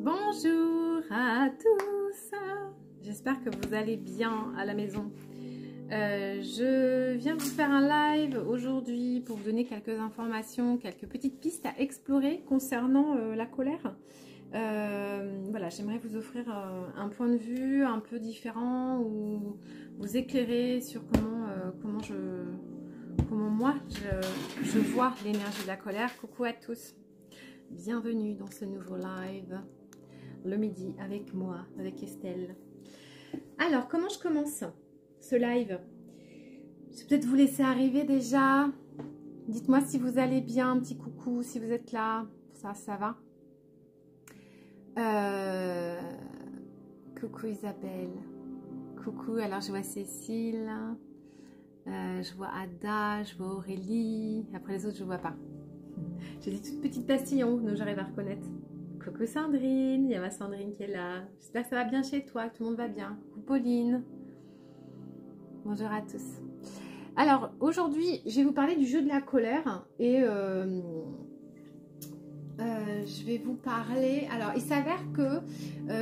Bonjour à tous, j'espère que vous allez bien à la maison. Je viens vous faire un live aujourd'hui pour vous donner quelques informations, quelques petites pistes à explorer concernant la colère. Voilà, j'aimerais vous offrir un point de vue un peu différent ou vous éclairer sur comment moi je vois l'énergie de la colère. Coucou à tous, bienvenue dans ce nouveau live. Le midi avec moi, avec Estelle. Alors, comment je commence ce live? Je vais peut-être vous laisser arriver déjà. Dites-moi si vous allez bien, un petit coucou, si vous êtes là. Ça va? Coucou Isabelle. Coucou, alors je vois Cécile. Je vois Ada, je vois Aurélie. Après les autres, je ne vois pas. J'ai des toutes petites pastilles en haut, donc j'arrive à reconnaître. Coucou Sandrine, il y a ma Sandrine qui est là. J'espère que ça va bien chez toi, que tout le monde va bien. Coucou Pauline. Bonjour à tous. Alors, aujourd'hui, je vais vous parler du jeu de la colère. Et je vais vous parler... Alors, il s'avère que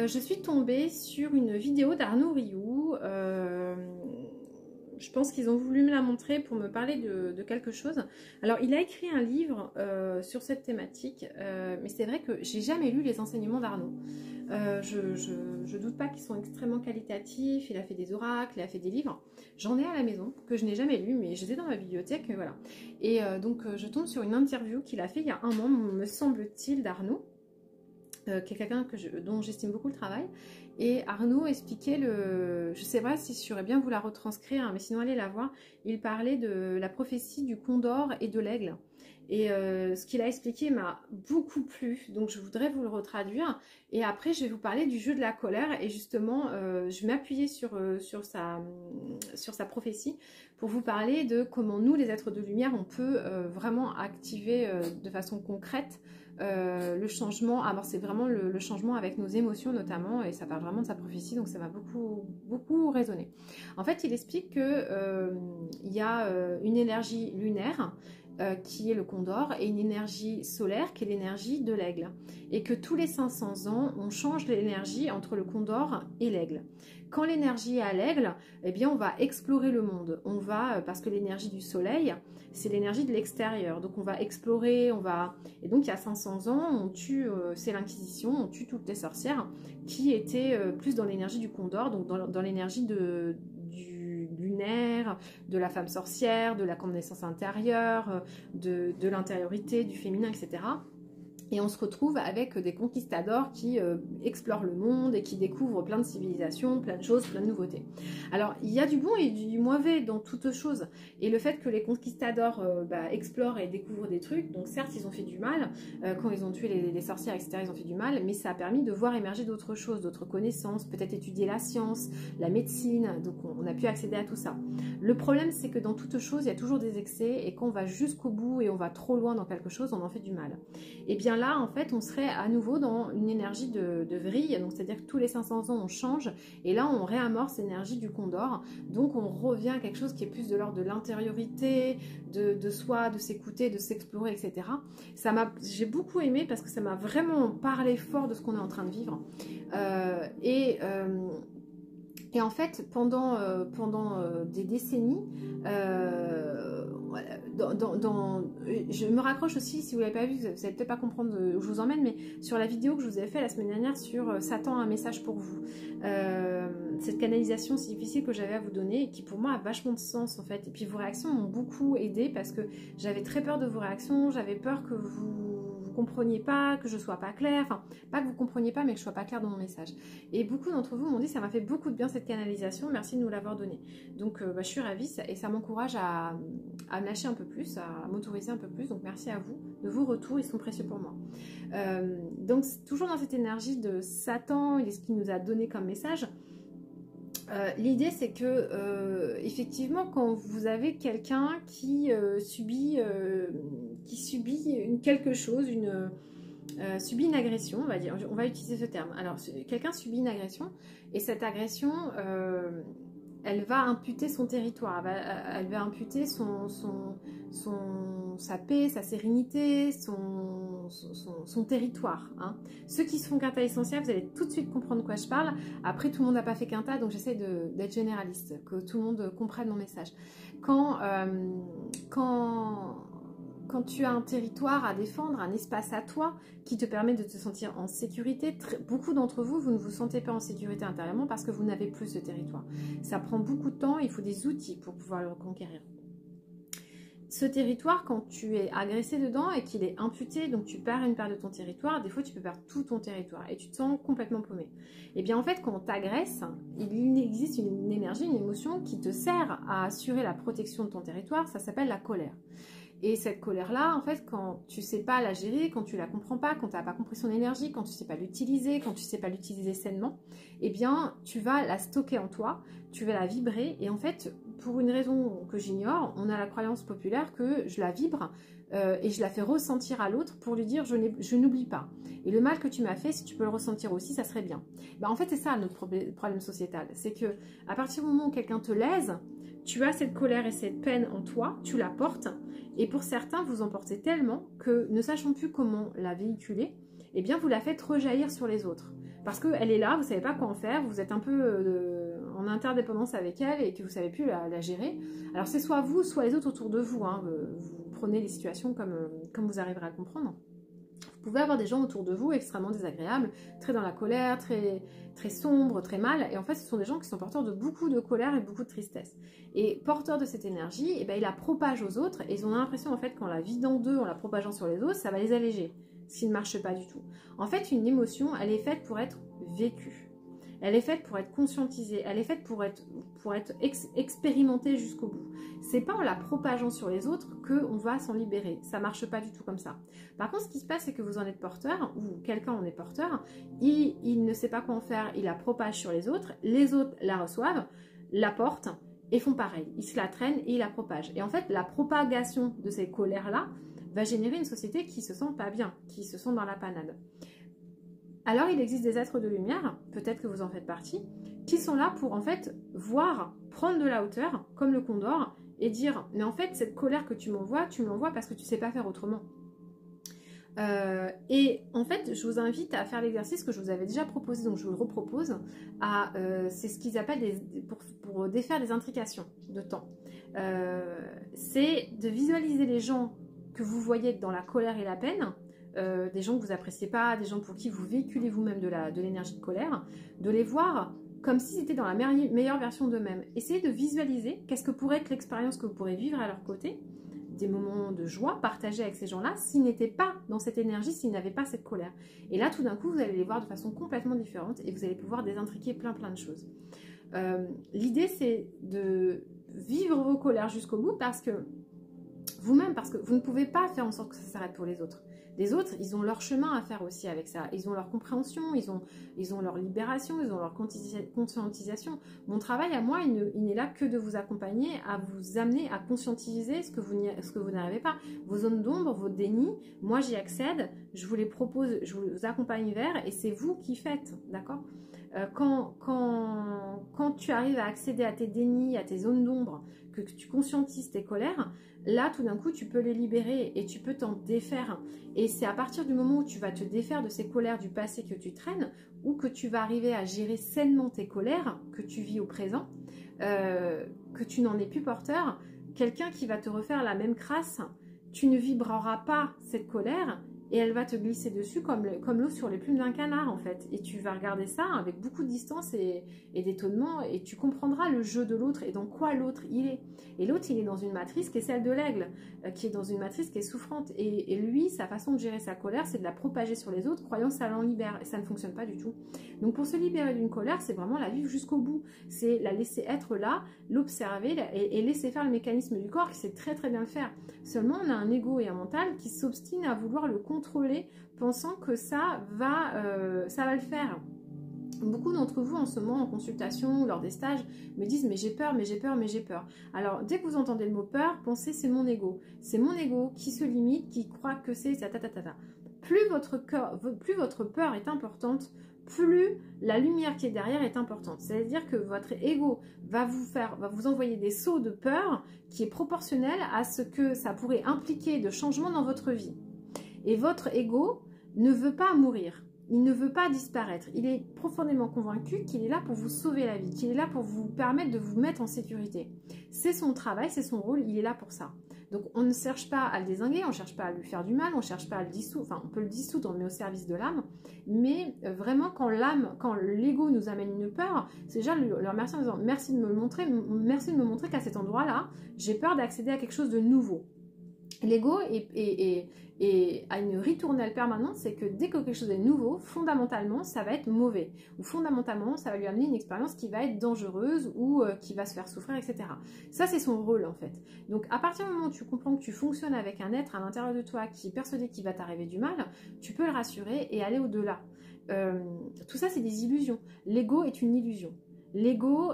je suis tombée sur une vidéo d'Arnaud Rioux. Je pense qu'ils ont voulu me la montrer pour me parler de quelque chose. Alors, il a écrit un livre sur cette thématique, mais c'est vrai que j'ai jamais lu les enseignements d'Arnaud. Je doute pas qu'ils sont extrêmement qualitatifs. Il a fait des oracles, il a fait des livres. J'en ai à la maison que je n'ai jamais lu, mais je les ai dans ma bibliothèque, voilà. Et donc, je tombe sur une interview qu'il a fait il y a un an, me semble-t-il, d'Arnaud. Qui est quelqu'un dont j'estime beaucoup le travail. Et Arnaud expliquait je sais pas si je saurais bien vous la retranscrire, hein, mais sinon allez la voir. Il parlait de la prophétie du condor et de l'aigle. Et ce qu'il a expliqué m'a beaucoup plu, donc je voudrais vous le retraduire. Et après, je vais vous parler du jeu de la colère. Et justement, je vais m'appuyer sur sa prophétie pour vous parler de comment nous, les êtres de lumière, on peut vraiment activer de façon concrète le changement. Alors c'est vraiment le changement avec nos émotions notamment, et ça parle vraiment de sa prophétie, donc ça m'a beaucoup résonné. En fait, il explique que il y a une énergie lunaire qui est le condor, et une énergie solaire qui est l'énergie de l'aigle, et que tous les 500 ans on change l'énergie entre le condor et l'aigle. Quand l'énergie est à l'aigle, eh bien on va explorer le monde, parce que l'énergie du soleil c'est l'énergie de l'extérieur, donc on va explorer, et donc il y a 500 ans on tue, c'est l'inquisition, on tue toutes les sorcières qui étaient plus dans l'énergie du condor, donc dans l'énergie du lunaire, de la femme sorcière, de la connaissance intérieure, de l'intériorité, du féminin, etc. Et on se retrouve avec des conquistadors qui explorent le monde et qui découvrent plein de civilisations, plein de choses, plein de nouveautés. Alors, il y a du bon et du mauvais dans toutes choses. Et le fait que les conquistadors explorent et découvrent des trucs, donc certes, ils ont fait du mal. Quand ils ont tué les sorcières, etc., ils ont fait du mal. Mais ça a permis de voir émerger d'autres choses, d'autres connaissances, peut-être étudier la science, la médecine. Donc, on a pu accéder à tout ça. Le problème, c'est que dans toute chose, il y a toujours des excès. Et quand on va jusqu'au bout et on va trop loin dans quelque chose, on en fait du mal. Et bien là, en fait, on serait à nouveau dans une énergie de vrille, donc c'est-à-dire que tous les 500 ans, on change, et là, on réamorce l'énergie du condor, donc on revient à quelque chose qui est plus de l'ordre de l'intériorité, de soi, de s'écouter, de s'explorer, etc. J'ai beaucoup aimé parce que ça m'a vraiment parlé fort de ce qu'on est en train de vivre, et en fait, pendant des décennies, je me raccroche aussi, si vous ne l'avez pas vu, vous n'allez peut-être pas comprendre où je vous emmène, mais sur la vidéo que je vous ai fait la semaine dernière sur Satan a un message pour vous. Cette canalisation si difficile que j'avais à vous donner et qui pour moi a vachement de sens en fait. Et puis vos réactions m'ont beaucoup aidé parce que j'avais très peur de vos réactions, j'avais peur que vous compreniez pas, que je sois pas claire, enfin pas que vous compreniez pas mais que je sois pas claire dans mon message. Et beaucoup d'entre vous m'ont dit ça m'a fait beaucoup de bien cette canalisation, merci de nous l'avoir donnée. Donc je suis ravie et ça m'encourage à me lâcher un peu plus, à m'autoriser un peu plus, donc merci à vous de vos retours, ils sont précieux pour moi. Donc toujours dans cette énergie de Satan et ce qu'il nous a donné comme message. L'idée c'est que effectivement quand vous avez quelqu'un qui subit quelque chose, subit une agression, on va utiliser ce terme. Alors quelqu'un subit une agression et cette agression elle va imputer son territoire, elle va imputer sa paix, sa sérénité, son territoire. Hein. Ceux qui se font Quinta essentiel, vous allez tout de suite comprendre de quoi je parle. Après, tout le monde n'a pas fait Quinta, donc j'essaie d'être généraliste, que tout le monde comprenne mon message. Quand tu as un territoire à défendre, un espace à toi qui te permet de te sentir en sécurité, beaucoup d'entre vous, vous ne vous sentez pas en sécurité intérieurement parce que vous n'avez plus ce territoire. Ça prend beaucoup de temps, il faut des outils pour pouvoir le reconquérir. Ce territoire, quand tu es agressé dedans et qu'il est imputé, donc tu perds une part de ton territoire, des fois tu peux perdre tout ton territoire et tu te sens complètement paumé. Et bien en fait, quand on t'agresse, il existe une énergie, une émotion qui te sert à assurer la protection de ton territoire, ça s'appelle la colère. Et cette colère-là, en fait, quand tu ne sais pas la gérer, quand tu ne la comprends pas, quand tu n'as pas compris son énergie, quand tu ne sais pas l'utiliser, quand tu ne sais pas l'utiliser sainement, eh bien, tu vas la stocker en toi, tu vas la vibrer. Et en fait, pour une raison que j'ignore, on a la croyance populaire que je la vibre et je la fais ressentir à l'autre pour lui dire je n'oublie pas. Et le mal que tu m'as fait, si tu peux le ressentir aussi, ça serait bien. Ben, en fait, c'est ça notre problème sociétal. C'est que à partir du moment où quelqu'un te lèse, tu as cette colère et cette peine en toi, tu la portes. Et pour certains, vous en portez tellement que, ne sachant plus comment la véhiculer, eh bien, vous la faites rejaillir sur les autres. Parce qu'elle est là, vous ne savez pas quoi en faire, vous êtes un peu en interdépendance avec elle et que vous ne savez plus la gérer. Alors, c'est soit vous, soit les autres autour de vous. Hein. Vous prenez les situations comme vous arriverez à le comprendre. Vous pouvez avoir des gens autour de vous extrêmement désagréables, très dans la colère, très sombres, très mal. Et en fait, ce sont des gens qui sont porteurs de beaucoup de colère et beaucoup de tristesse. Et porteurs de cette énergie, eh ben, ils la propagent aux autres. Et ils ont l'impression, en fait, qu'en la vidant d'eux, en la propageant sur les autres, ça va les alléger. Ce qui ne marche pas du tout. En fait, une émotion, elle est faite pour être vécue. Elle est faite pour être conscientisée, elle est faite pour être expérimentée jusqu'au bout. C'est pas en la propageant sur les autres qu'on va s'en libérer. Ça marche pas du tout comme ça. Par contre, ce qui se passe, c'est que vous en êtes porteur, ou quelqu'un en est porteur, il ne sait pas quoi en faire, il la propage sur les autres la reçoivent, la portent et font pareil. Ils se la traînent et ils la propagent. Et en fait, la propagation de ces colères-là va générer une société qui se sent pas bien, qui se sent dans la panade. Alors, il existe des êtres de lumière, peut-être que vous en faites partie, qui sont là pour en fait voir, prendre de la hauteur, comme le condor, et dire, mais en fait, cette colère que tu m'envoies parce que tu ne sais pas faire autrement. Et en fait, je vous invite à faire l'exercice que je vous avais déjà proposé, donc je vous le repropose. C'est ce qu'ils appellent pour défaire des intrications de temps. C'est de visualiser les gens que vous voyez dans la colère et la peine, des gens que vous appréciez pas, des gens pour qui vous véhiculez vous-même de l'énergie de colère, de les voir comme s'ils étaient dans la meilleure version d'eux-mêmes. Essayez de visualiser qu'est-ce que pourrait être l'expérience que vous pourrez vivre à leur côté, des moments de joie partagés avec ces gens-là, s'ils n'étaient pas dans cette énergie, s'ils n'avaient pas cette colère. Et là, tout d'un coup, vous allez les voir de façon complètement différente et vous allez pouvoir désintriquer plein de choses. L'idée, c'est de vivre vos colères jusqu'au bout parce que vous ne pouvez pas faire en sorte que ça s'arrête pour les autres. Les autres, ils ont leur chemin à faire aussi avec ça. Ils ont leur compréhension, ils ont leur libération, ils ont leur conscientisation. Mon travail à moi, il n'est là que de vous accompagner, à vous amener à conscientiser ce que vous n'arrivez pas. Vos zones d'ombre, vos dénis, moi j'y accède, je vous les propose, je vous accompagne vers et c'est vous qui faites, d'accord ? Quand tu arrives à accéder à tes dénis, à tes zones d'ombre, que tu conscientises tes colères, là tout d'un coup tu peux les libérer et tu peux t'en défaire. Et c'est à partir du moment où tu vas te défaire de ces colères du passé que tu traînes ou que tu vas arriver à gérer sainement tes colères que tu vis au présent, que tu n'en es plus porteur, quelqu'un qui va te refaire la même crasse, tu ne vibreras pas cette colère et elle va te glisser dessus comme l'eau sur les plumes d'un canard en fait. Et tu vas regarder ça avec beaucoup de distance et d'étonnement et tu comprendras le jeu de l'autre et dans quoi l'autre il est. Et l'autre il est dans une matrice qui est celle de l'aigle, qui est dans une matrice qui est souffrante. Et lui, sa façon de gérer sa colère, c'est de la propager sur les autres, croyant que ça l'en libère. Et ça ne fonctionne pas du tout. Donc pour se libérer d'une colère, c'est vraiment la vivre jusqu'au bout. C'est la laisser être là, l'observer et laisser faire le mécanisme du corps qui sait très bien le faire. Seulement on a un ego et un mental qui s'obstine à vouloir le contrôler, pensant que ça va le faire. Beaucoup d'entre vous en ce moment en consultation ou lors des stages me disent mais j'ai peur, mais j'ai peur, mais j'ai peur. Alors dès que vous entendez le mot peur, pensez c'est mon ego. C'est mon ego qui se limite, qui croit que c'est ta. plus votre peur est importante, plus la lumière qui est derrière est importante. C'est-à-dire que votre ego va vous envoyer des sauts de peur qui est proportionnel à ce que ça pourrait impliquer de changements dans votre vie. Et votre ego ne veut pas mourir. Il ne veut pas disparaître. Il est profondément convaincu qu'il est là pour vous sauver la vie, qu'il est là pour vous permettre de vous mettre en sécurité. C'est son travail, c'est son rôle, il est là pour ça. Donc on ne cherche pas à le dézinguer, on ne cherche pas à lui faire du mal, on ne cherche pas à le dissoudre, enfin on peut le dissoudre, on le met au service de l'âme, mais vraiment quand l'ego nous amène une peur, c'est déjà le remercier en disant merci de me le montrer qu'à cet endroit-là, j'ai peur d'accéder à quelque chose de nouveau. L'ego a une ritournelle permanente, c'est que dès que quelque chose est nouveau, fondamentalement, ça va être mauvais. Ou fondamentalement, ça va lui amener une expérience qui va être dangereuse ou qui va se faire souffrir, etc. Ça, c'est son rôle, en fait. Donc, à partir du moment où tu comprends que tu fonctionnes avec un être à l'intérieur de toi qui est persuadé qu'il va t'arriver du mal, tu peux le rassurer et aller au-delà. Tout ça, c'est des illusions. L'ego est une illusion. L'ego,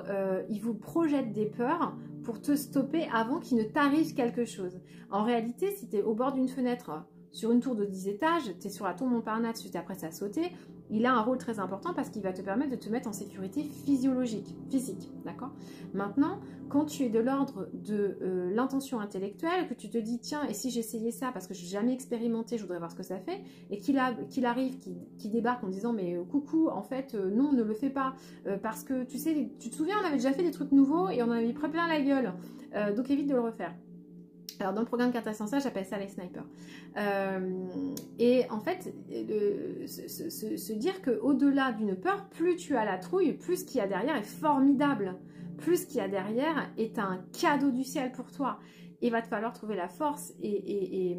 il vous projette des peurs pour te stopper avant qu'il ne t'arrive quelque chose. En réalité, si tu es au bord d'une fenêtre sur une tour de 10 étages, tu es sur la tour Montparnasse, tu t'apprêtes à sauter, il a un rôle très important parce qu'il va te permettre de te mettre en sécurité physique, d'accord? Maintenant, quand tu es de l'ordre de l'intention intellectuelle, que tu te dis, tiens, et si j'essayais ça parce que je n'ai jamais expérimenté, je voudrais voir ce que ça fait, et qu'il arrive, qu'il débarque en disant, mais coucou, en fait, non, ne le fais pas, parce que tu sais, tu te souviens, on avait déjà fait des trucs nouveaux et on en avait pris plein la gueule, donc évite de le refaire. Alors dans le programme Carte Ascenseur, j'appelle ça les snipers. Et en fait, se dire qu'au-delà d'une peur, plus tu as la trouille, plus ce qu'il y a derrière est formidable. Plus ce qu'il y a derrière est un cadeau du ciel pour toi. Il va te falloir trouver la force et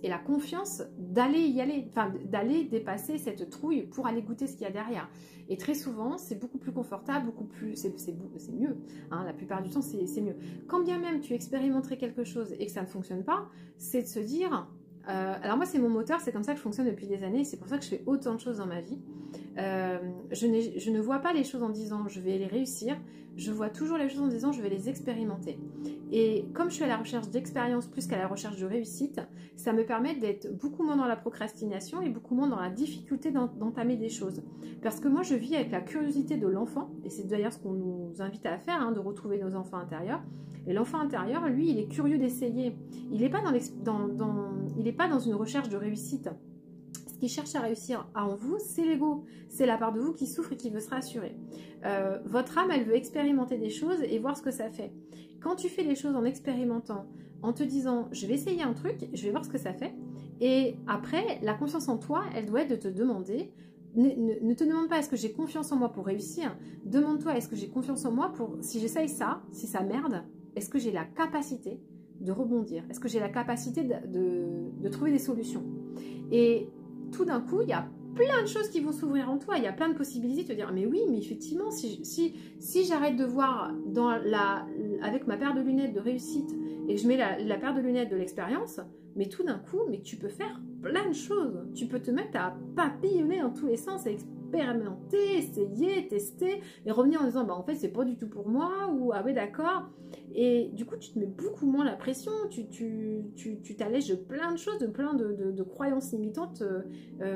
la confiance d'aller y aller, enfin d'aller dépasser cette trouille pour aller goûter ce qu'il y a derrière. Et très souvent, c'est beaucoup plus confortable, c'est mieux. Hein, la plupart du temps, c'est mieux. Quand bien même tu expérimenterais quelque chose et que ça ne fonctionne pas, c'est de se dire... alors moi, c'est mon moteur, c'est comme ça que je fonctionne depuis des années, c'est pour ça que je fais autant de choses dans ma vie. Je ne vois pas les choses en disant je vais les réussir, je vois toujours les choses en disant je vais les expérimenter. Et comme je suis à la recherche d'expérience plus qu'à la recherche de réussite, ça me permet d'être beaucoup moins dans la procrastination et beaucoup moins dans la difficulté d'entamer des choses. Parce que moi je vis avec la curiosité de l'enfant, et c'est d'ailleurs ce qu'on nous invite à faire, hein, de retrouver nos enfants intérieurs. Et l'enfant intérieur, lui, il est curieux d'essayer. Il n'est pas dans une recherche de réussite. Ce qui cherche à réussir en vous, c'est l'ego. C'est la part de vous qui souffre et qui veut se rassurer. Votre âme, elle veut expérimenter des choses et voir ce que ça fait. Quand tu fais les choses en expérimentant, en te disant, je vais essayer un truc, je vais voir ce que ça fait. Et après, la confiance en toi, elle doit être de te demander, ne te demande pas est-ce que j'ai confiance en moi pour réussir. Demande-toi est-ce que j'ai confiance en moi pour, si j'essaye ça, si ça merde, est-ce que j'ai la capacité de rebondir? Est-ce que j'ai la capacité de trouver des solutions? Et tout d'un coup, il y a plein de choses qui vont s'ouvrir en toi. Il y a plein de possibilités de te dire, mais oui, mais effectivement, si j'arrête de voir avec ma paire de lunettes de réussite et que je mets la paire de lunettes de l'expérience, mais tout d'un coup, mais tu peux faire plein de choses. Tu peux te mettre à papillonner dans tous les sens et expérimenter, essayer, tester et revenir en disant, bah en fait, c'est pas du tout pour moi ou ah ouais, d'accord. Et du coup, tu te mets beaucoup moins la pression, tu t'allèges de plein de choses, de plein de croyances limitantes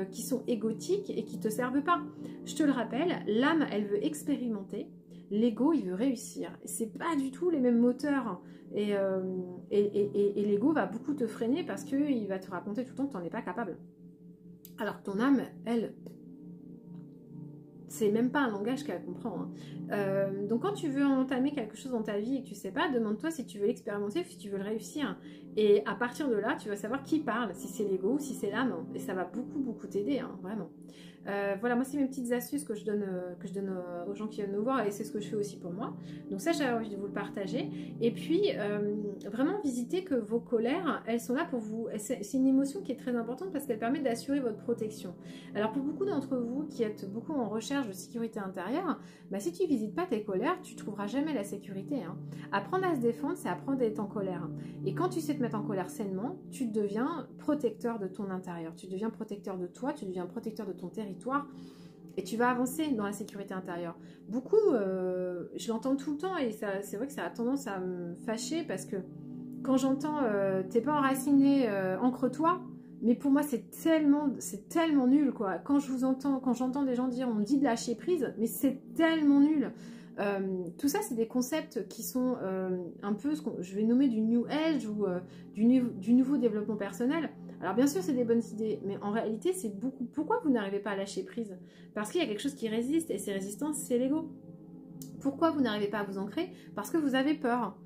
qui sont égotiques et qui ne te servent pas. Je te le rappelle, l'âme, elle veut expérimenter, l'ego, il veut réussir. C'est pas du tout les mêmes moteurs. Et l'ego va beaucoup te freiner parce qu'il va te raconter tout le temps que tu n'en es pas capable. Alors que ton âme, elle... c'est même pas un langage qu'elle comprend. Hein. Donc quand tu veux entamer quelque chose dans ta vie et que tu sais pas, demande-toi si tu veux l'expérimenter ou si tu veux le réussir. Et à partir de là, tu vas savoir qui parle, si c'est l'ego ou si c'est l'âme. Et ça va beaucoup t'aider, hein, vraiment. Voilà, moi c'est mes petites astuces que je donne aux gens qui viennent nous voir et c'est ce que je fais aussi pour moi. Donc ça, j'ai envie de vous le partager. Et puis, vraiment visiter que vos colères, elles sont là pour vous. C'est une émotion qui est très importante parce qu'elle permet d'assurer votre protection. Alors pour beaucoup d'entre vous qui êtes beaucoup en recherche de sécurité intérieure, bah, si tu visites pas tes colères, tu trouveras jamais la sécurité. Hein. Apprendre à se défendre, c'est apprendre à être en colère. Et quand tu sais te mettre en colère sainement, tu deviens protecteur de ton intérieur. Tu deviens protecteur de toi, tu deviens protecteur de ton territoire. Et tu vas avancer dans la sécurité intérieure. Beaucoup, je l'entends tout le temps et c'est vrai que ça a tendance à me fâcher parce que quand j'entends t'es pas enraciné, ancre-toi, Mais pour moi, c'est tellement nul, quoi. Quand j'entends des gens dire, on me dit de lâcher prise, mais c'est tellement nul. Tout ça, c'est des concepts qui sont un peu ce que je vais nommer du New Age ou du nouveau développement personnel. Alors bien sûr, c'est des bonnes idées, mais en réalité, c'est beaucoup... Pourquoi vous n'arrivez pas à lâcher prise? Parce qu'il y a quelque chose qui résiste, et ces résistances, c'est l'ego. Pourquoi vous n'arrivez pas à vous ancrer? Parce que vous avez peur.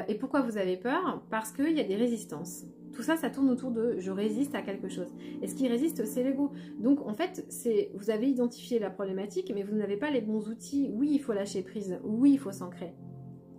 Et pourquoi vous avez peur? Parce qu'il y a des résistances. Tout ça, ça tourne autour de je résiste à quelque chose. Et ce qui résiste, c'est l'ego. Donc, en fait, vous avez identifié la problématique, mais vous n'avez pas les bons outils. Oui, il faut lâcher prise. Oui, il faut s'ancrer.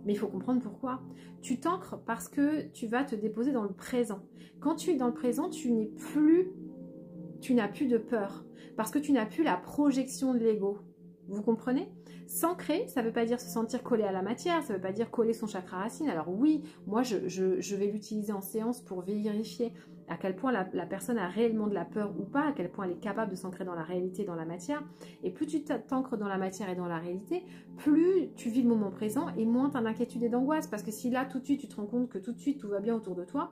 Mais il faut comprendre pourquoi. Tu t'ancres parce que tu vas te déposer dans le présent. Quand tu es dans le présent, tu n'as plus de peur. Parce que tu n'as plus la projection de l'ego. Vous comprenez? S'ancrer, ça ne veut pas dire se sentir collé à la matière, ça ne veut pas dire coller son chakra racine. Alors oui, moi je vais l'utiliser en séance pour vérifier à quel point la personne a réellement de la peur ou pas, à quel point elle est capable de s'ancrer dans la réalité, dans la matière. Et plus tu t'ancres dans la matière et dans la réalité, plus tu vis le moment présent et moins tu as d'inquiétude et d'angoisse. Parce que si là tout de suite tu te rends compte que tout de suite tout va bien autour de toi,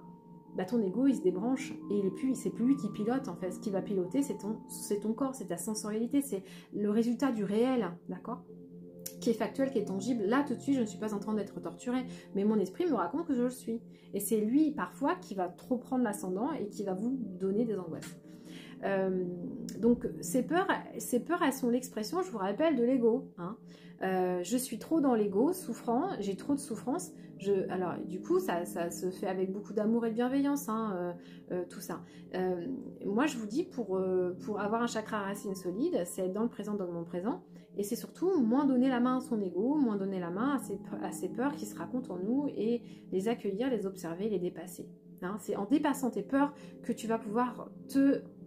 bah ton ego il se débranche et c'est plus lui qui pilote en fait. Ce qui va piloter c'est ton corps, c'est ta sensorialité, c'est le résultat du réel, d'accord, qui est factuel, qui est tangible. Là tout de suite je ne suis pas en train d'être torturée, mais mon esprit me raconte que je le suis. Et c'est lui parfois qui va trop prendre l'ascendant et qui va vous donner des angoisses. Donc ces peurs elles sont l'expression, je vous rappelle, de l'ego, hein. Je suis trop dans l'ego, souffrant, j'ai trop de souffrance. Alors du coup ça se fait avec beaucoup d'amour et de bienveillance, hein, tout ça. Moi je vous dis pour avoir un chakra racine solide, c'est être dans le présent, dans le moment présent. Et c'est surtout moins donner la main à son ego, moins donner la main à ses peurs qui se racontent en nous et les accueillir, les observer, les dépasser, hein. C'est en dépassant tes peurs que tu vas pouvoir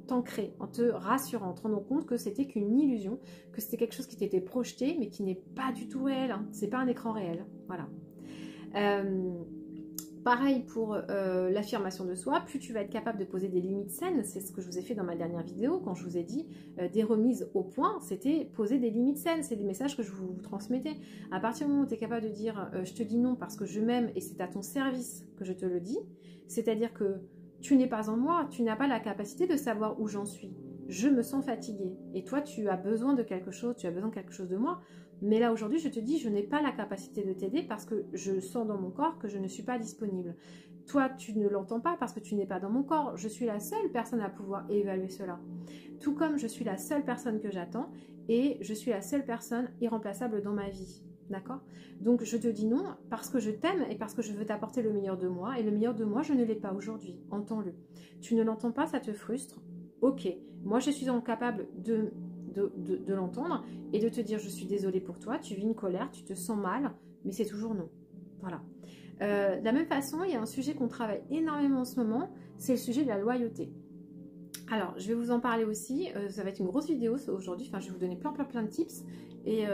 t'ancrer, en te rassurant, en te rendant compte que c'était qu'une illusion, que c'était quelque chose qui t'était projeté, mais qui n'est pas du tout réel, hein. C'est pas un écran réel, voilà. Pareil pour l'affirmation de soi, plus tu vas être capable de poser des limites saines, c'est ce que je vous ai fait dans ma dernière vidéo, quand je vous ai dit des remises au point, c'était poser des limites saines, c'est des messages que je vous transmettais. À partir du moment où tu es capable de dire je te dis non parce que je m'aime et c'est à ton service que je te le dis, c'est-à-dire que tu n'es pas en moi, tu n'as pas la capacité de savoir où j'en suis. Je me sens fatiguée et toi tu as besoin de quelque chose, tu as besoin de quelque chose de moi. Mais là aujourd'hui je te dis je n'ai pas la capacité de t'aider parce que je sens dans mon corps que je ne suis pas disponible. Toi tu ne l'entends pas parce que tu n'es pas dans mon corps. Je suis la seule personne à pouvoir évaluer cela. Tout comme je suis la seule personne que j'attends et je suis la seule personne irremplaçable dans ma vie. D'accord? Donc je te dis non parce que je t'aime et parce que je veux t'apporter le meilleur de moi. Et le meilleur de moi, je ne l'ai pas aujourd'hui. Entends-le. Tu ne l'entends pas, ça te frustre. Ok, moi je suis incapable de l'entendre et de te dire je suis désolée pour toi, tu vis une colère, tu te sens mal, mais c'est toujours non. Voilà. De la même façon, il y a un sujet qu'on travaille énormément en ce moment, c'est le sujet de la loyauté. Alors, je vais vous en parler aussi, ça va être une grosse vidéo aujourd'hui, enfin je vais vous donner plein de tips et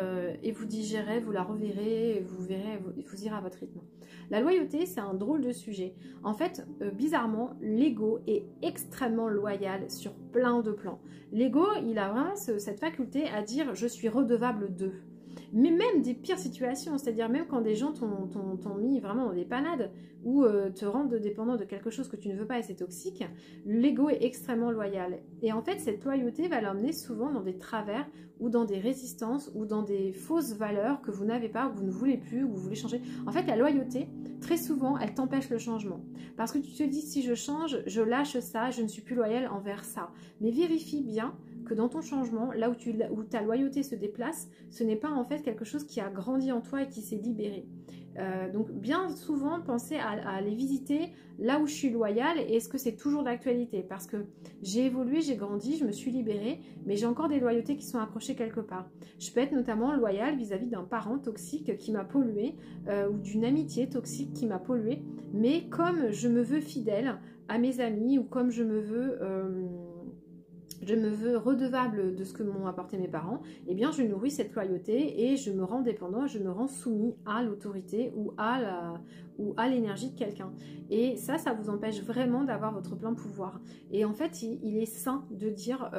vous digérez, vous la reverrez, vous verrez, vous irez à votre rythme. La loyauté, c'est un drôle de sujet. En fait, bizarrement, l'ego est extrêmement loyal sur plein de plans. L'ego, il a vraiment cette faculté à dire « je suis redevable d'eux ». Mais même des pires situations, c'est-à-dire même quand des gens t'ont mis vraiment dans des panades ou te rendent dépendant de quelque chose que tu ne veux pas et c'est toxique, l'ego est extrêmement loyal. Et en fait, cette loyauté va l'emmener souvent dans des travers ou dans des résistances ou dans des fausses valeurs que vous n'avez pas, que vous ne voulez plus, ou que vous voulez changer. En fait, la loyauté, très souvent, elle t'empêche le changement. Parce que tu te dis, si je change, je lâche ça, je ne suis plus loyal envers ça. Mais vérifie bien que dans ton changement, là où ta loyauté se déplace, ce n'est pas en fait quelque chose qui a grandi en toi et qui s'est libéré. Donc bien souvent, pensez à aller visiter là où je suis loyale et est-ce que c'est toujours d'actualité? Parce que j'ai évolué, j'ai grandi, je me suis libérée, mais j'ai encore des loyautés qui sont accrochées quelque part. Je peux être notamment loyale vis-à-vis d'un parent toxique qui m'a pollué ou d'une amitié toxique qui m'a pollué, mais comme je me veux fidèle à mes amis ou comme je me veux redevable de ce que m'ont apporté mes parents, eh bien je nourris cette loyauté et je me rends dépendant, je me rends soumis à l'autorité ou à l'énergie de quelqu'un. Et ça vous empêche vraiment d'avoir votre plein pouvoir. Et en fait, il est sain de dire,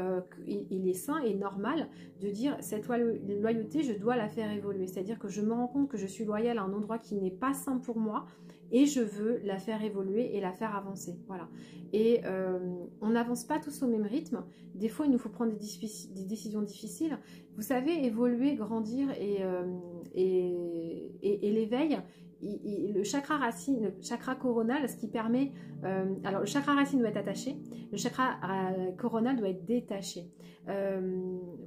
il est sain et normal de dire cette loyauté, je dois la faire évoluer. C'est-à-dire que je me rends compte que je suis loyale à un endroit qui n'est pas sain pour moi et je veux la faire évoluer et la faire avancer. Voilà. Et on n'avance pas tous au même rythme. Des fois, il nous faut prendre des décisions difficiles. Vous savez, évoluer, grandir et l'éveil, le chakra racine, le chakra coronal, ce qui permet... alors, le chakra racine doit être attaché, le chakra coronal doit être détaché.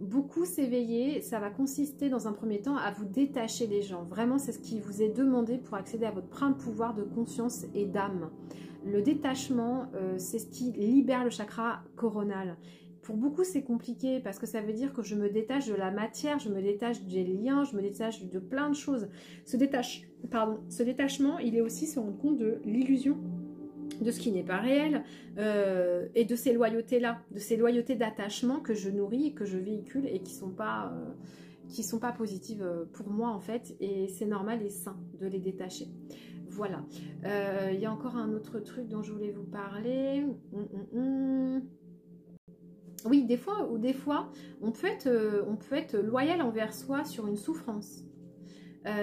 Beaucoup s'éveiller, ça va consister dans un premier temps à vous détacher des gens. Vraiment, c'est ce qui vous est demandé pour accéder à votre plein pouvoir de conscience et d'âme. Le détachement, c'est ce qui libère le chakra coronal. Pour beaucoup, c'est compliqué parce que ça veut dire que je me détache de la matière, je me détache des liens, je me détache de plein de choses. Ce détachement, il est aussi se rendre compte de l'illusion, de ce qui n'est pas réel et de ces loyautés-là, de ces loyautés d'attachement que je nourris, que je véhicule et qui sont pas positives pour moi en fait. Et c'est normal et sain de les détacher. Voilà. Il y a encore un autre truc dont je voulais vous parler. Oui, des fois, on peut être loyal envers soi sur une souffrance.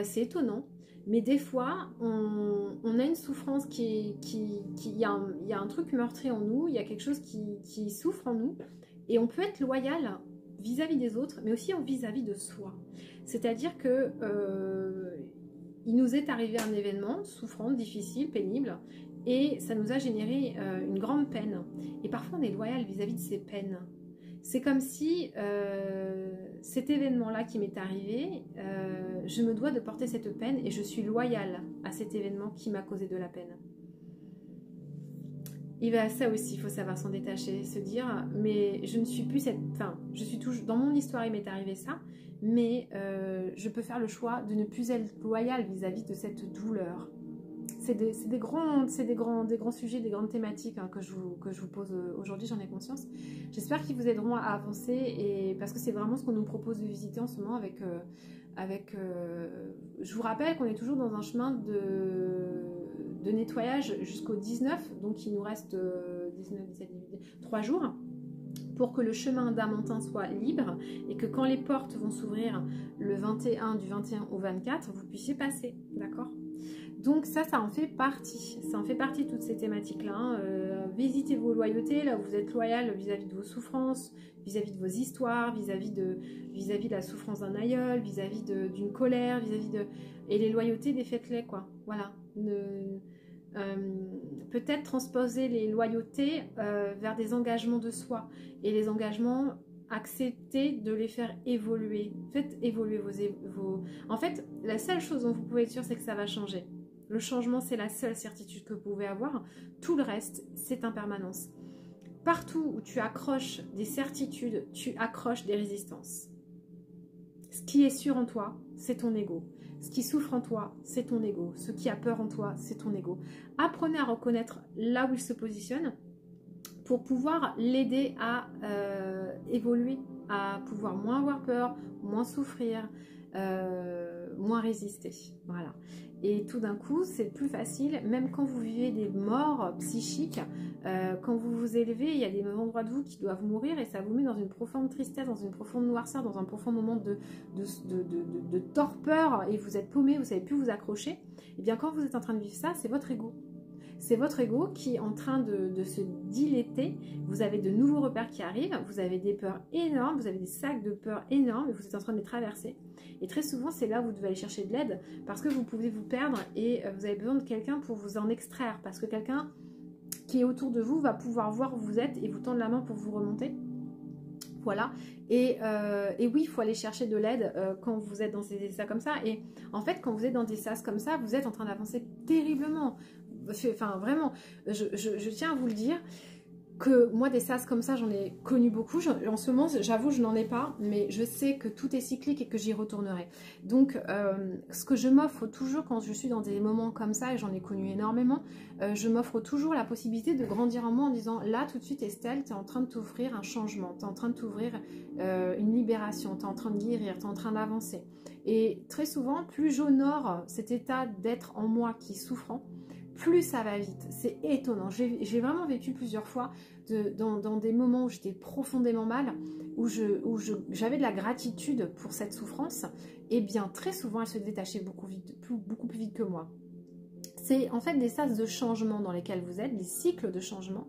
C'est étonnant, mais des fois, on a une souffrance il y a un truc meurtri en nous, il y a quelque chose qui souffre en nous, et on peut être loyal vis-à-vis des autres, mais aussi vis-à-vis de soi. C'est-à-dire que il nous est arrivé un événement souffrant, difficile, pénible, et ça nous a généré une grande peine. Et parfois, on est loyal vis-à-vis de ces peines. C'est comme si cet événement-là qui m'est arrivé, je me dois de porter cette peine et je suis loyale à cet événement qui m'a causé de la peine. Il va à ça aussi, il faut savoir s'en détacher, se dire, mais je ne suis plus cette... Enfin, je suis toujours... Dans mon histoire, il m'est arrivé ça, mais je peux faire le choix de ne plus être loyale vis-à-vis de cette douleur. C'est des grands sujets, des grandes thématiques hein, que je vous pose aujourd'hui, j'en ai conscience. J'espère qu'ils vous aideront à avancer, et parce que c'est vraiment ce qu'on nous propose de visiter en ce moment je vous rappelle qu'on est toujours dans un chemin de nettoyage jusqu'au 19, donc il nous reste 19, 17, 18, 3 jours pour que le chemin d'Amantin soit libre et que quand les portes vont s'ouvrir le 21, du 21 au 24, vous puissiez passer, d'accord ? Donc ça en fait partie. Ça en fait partie de toutes ces thématiques-là. Hein. Visitez vos loyautés, là où vous êtes loyal vis-à-vis de vos souffrances, vis-à-vis de vos histoires, vis-à-vis de la souffrance d'un aïeul, vis-à-vis d'une colère, Et les loyautés, défaites-les, quoi. Voilà. Peut-être transposer les loyautés vers des engagements de soi. Et les engagements... acceptez de les faire évoluer. Faites évoluer vos... En fait, la seule chose dont vous pouvez être sûr, c'est que ça va changer. Le changement, c'est la seule certitude que vous pouvez avoir. Tout le reste, c'est impermanence. Partout où tu accroches des certitudes, tu accroches des résistances. Ce qui est sûr en toi, c'est ton ego. Ce qui souffre en toi, c'est ton ego. Ce qui a peur en toi, c'est ton ego. Apprenez à reconnaître là où il se positionne pour pouvoir l'aider à évoluer, à pouvoir moins avoir peur, moins souffrir, moins résister. Voilà. Et tout d'un coup, c'est plus facile, même quand vous vivez des morts psychiques, quand vous vous élevez, il y a des endroits de vous qui doivent mourir et ça vous met dans une profonde tristesse, dans une profonde noirceur, dans un profond moment de torpeur et vous êtes paumé, vous ne savez plus vous accrocher. Et bien quand vous êtes en train de vivre ça, c'est votre ego. C'est votre ego qui est en train de se dilater. Vous avez de nouveaux repères qui arrivent. Vous avez des peurs énormes. Vous avez des sacs de peurs énormes et vous êtes en train de les traverser. Et très souvent, c'est là où vous devez aller chercher de l'aide parce que vous pouvez vous perdre et vous avez besoin de quelqu'un pour vous en extraire. Parce que quelqu'un qui est autour de vous va pouvoir voir où vous êtes et vous tendre la main pour vous remonter. Voilà. Et oui, il faut aller chercher de l'aide quand vous êtes dans des sas comme ça. Et en fait, quand vous êtes dans des sas comme ça, vous êtes en train d'avancer terriblement. Enfin, vraiment, je tiens à vous le dire que moi, des sas comme ça, j'en ai connu beaucoup. En ce moment, j'avoue, je n'en ai pas, mais je sais que tout est cyclique et que j'y retournerai. Donc, ce que je m'offre toujours quand je suis dans des moments comme ça, et j'en ai connu énormément, je m'offre toujours la possibilité de grandir en moi en disant, là, tout de suite, Estelle, tu es en train de t'offrir un changement, tu es en train de t'ouvrir une libération, tu es en train de guérir, tu es en train d'avancer. Et très souvent, plus j'honore cet état d'être en moi qui est souffrant, plus ça va vite. C'est étonnant. J'ai vraiment vécu plusieurs fois dans des moments où j'étais profondément mal, où j'avais de la gratitude pour cette souffrance, et bien très souvent elle se détachait beaucoup plus vite que moi. C'est en fait des sas de changement dans lesquels vous êtes, des cycles de changement.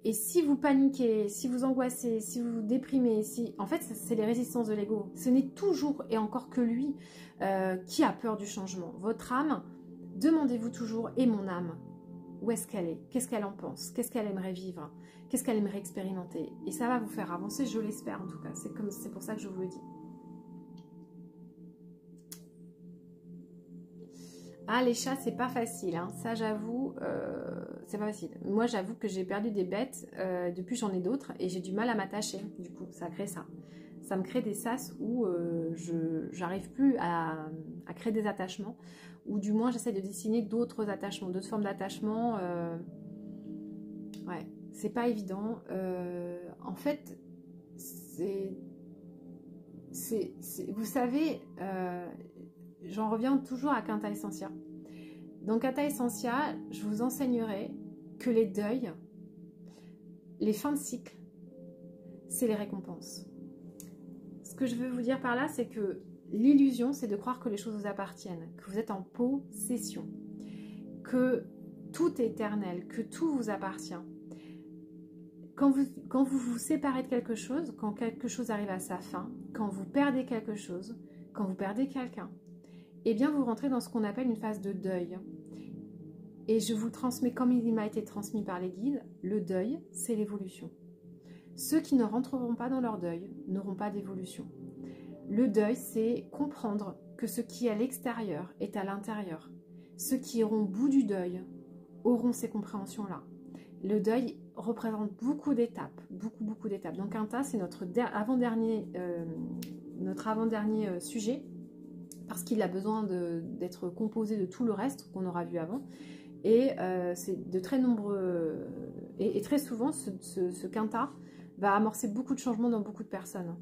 Et si vous paniquez, si vous angoissez, si vous vous déprimez, en fait, c'est les résistances de l'ego. Ce n'est toujours et encore que lui qui a peur du changement. Votre âme, demandez-vous toujours, et mon âme, où est-ce qu'elle est? Qu'est-ce qu'elle en pense? Qu'est-ce qu'elle aimerait vivre? Qu'est-ce qu'elle aimerait expérimenter? Et ça va vous faire avancer, je l'espère en tout cas. C'est pour ça que je vous le dis. Ah, les chats, c'est pas facile, hein. Ça j'avoue, c'est pas facile. Moi j'avoue que j'ai perdu des bêtes, depuis j'en ai d'autres, et j'ai du mal à m'attacher, du coup, ça crée ça. Ça me crée des sas où je j'arrive plus à créer des attachements, ou du moins j'essaie de dessiner d'autres attachements, d'autres formes d'attachement. Ouais, c'est pas évident. En fait, vous savez... J'en reviens toujours à Quinta Essentia. Dans Quinta Essentia, je vous enseignerai que les deuils, les fins de cycle, c'est les récompenses. Ce que je veux vous dire par là, c'est que l'illusion, c'est de croire que les choses vous appartiennent, que vous êtes en possession, que tout est éternel, que tout vous appartient. Quand vous vous séparez de quelque chose, quand quelque chose arrive à sa fin, quand vous perdez quelque chose, quand vous perdez quelqu'un, eh bien vous rentrez dans ce qu'on appelle une phase de deuil. Et je vous transmets comme il m'a été transmis par les guides, le deuil, c'est l'évolution. Ceux qui ne rentreront pas dans leur deuil n'auront pas d'évolution. Le deuil, c'est comprendre que ce qui est à l'extérieur est à l'intérieur. Ceux qui iront au bout du deuil auront ces compréhensions-là. Le deuil représente beaucoup d'étapes, beaucoup d'étapes. Donc Quinta, c'est notre avant-dernier sujet, parce qu'il a besoin d'être composé de tout le reste qu'on aura vu avant. Et c'est de très nombreux... Et très souvent, ce Quinta va amorcer beaucoup de changements dans beaucoup de personnes.